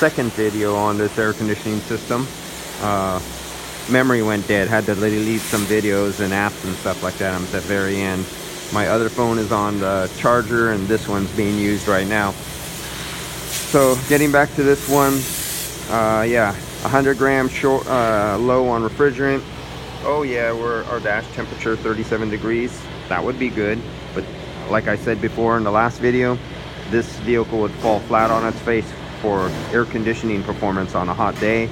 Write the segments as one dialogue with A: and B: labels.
A: second video on this air conditioning system. Memory went dead, had to delete some videos and apps and stuff like that. I'm at the very end. My other phone is on the charger and this one's being used right now. So getting back to this one, yeah, 100 grams short, low on refrigerant. Oh yeah, our dash temperature 37 degrees. That would be good, but like I said before in the last video, this vehicle would fall flat on its face for air conditioning performance on a hot day.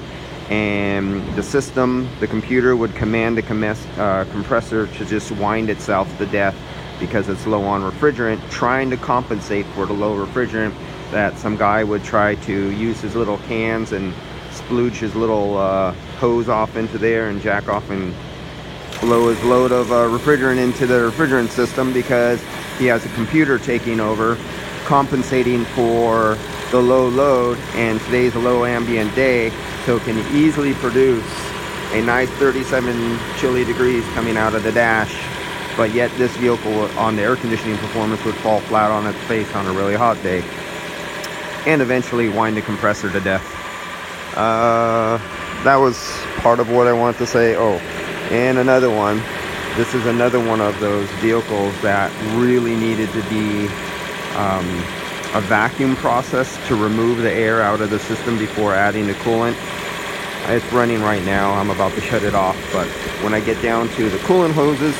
A: And the system, the computer would command the compressor to just wind itself to death because it's low on refrigerant, trying to compensate for the low refrigerant. That some guy would try to use his little cans and splooge his little hose off into there and jack off and blow his load of refrigerant into the refrigerant system, because he has a computer taking over, compensating for the low load, and today's a low ambient day, so it can easily produce a nice 37 chilly degrees coming out of the dash. But yet this vehicle on the air conditioning performance would fall flat on its face on a really hot day and eventually wind the compressor to death. That was part of what I wanted to say. Oh, and another one. This is another one of those vehicles that really needed to be a vacuum process to remove the air out of the system before adding the coolant. It's running right now. I'm about to shut it off, but when I get down to the coolant hoses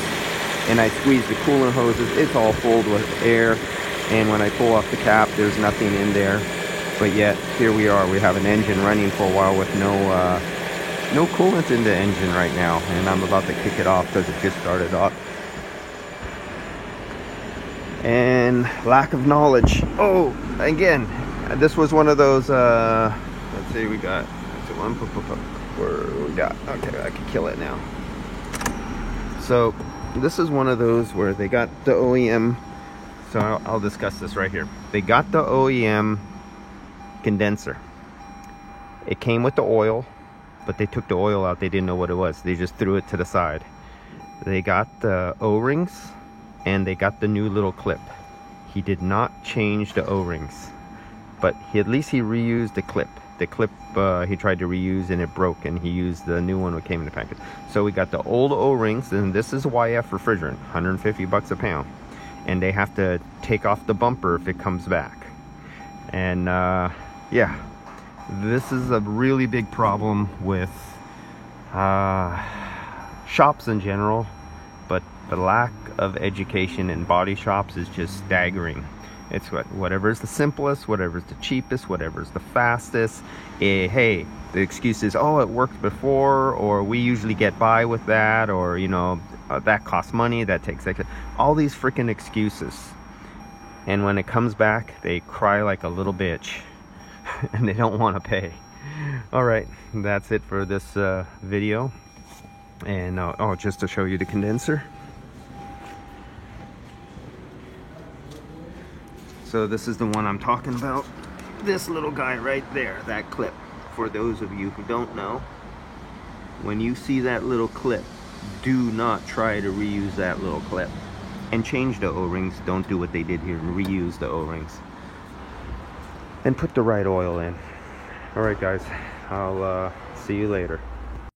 A: and I squeeze the coolant hoses, it's all full with air, and when I pull off the cap, there's nothing in there. But yet here we are, we have an engine running for a while with no coolant in the engine right now, and I'm about to kick it off because it just started up. And lack of knowledge. Oh, again, this was one of those, let's see, we got, where we got, okay, I can kill it now. So this is one of those where they got the OEM, so I'll discuss this right here. They got the OEM condenser. It came with the oil, but they took the oil out. They didn't know what it was. They just threw it to the side. They got the O-rings, and they got the new little clip. He did not change the O-rings, but at least he reused the clip. The clip he tried to reuse and it broke, and he used the new one that came in the package. So we got the old O-rings, and this is YF refrigerant, 150 bucks a pound, and they have to take off the bumper if it comes back. And yeah, this is a really big problem with shops in general, but the lack of education in body shops is just staggering. It's whatever's the simplest, whatever's the cheapest, whatever's the fastest. Hey, the excuse is, oh, it worked before, or we usually get by with that, or, you know, that costs money, that takes extra. All these freaking excuses. And when it comes back, they cry like a little bitch and they don't want to pay. All right, that's it for this video. And oh, just to show you the condenser. So this is the one I'm talking about. This little guy right there, that clip. For those of you who don't know, when you see that little clip, do not try to reuse that little clip. And change the O-rings. Don't do what they did here and reuse the O-rings. And put the right oil in. Alright guys, I'll see you later.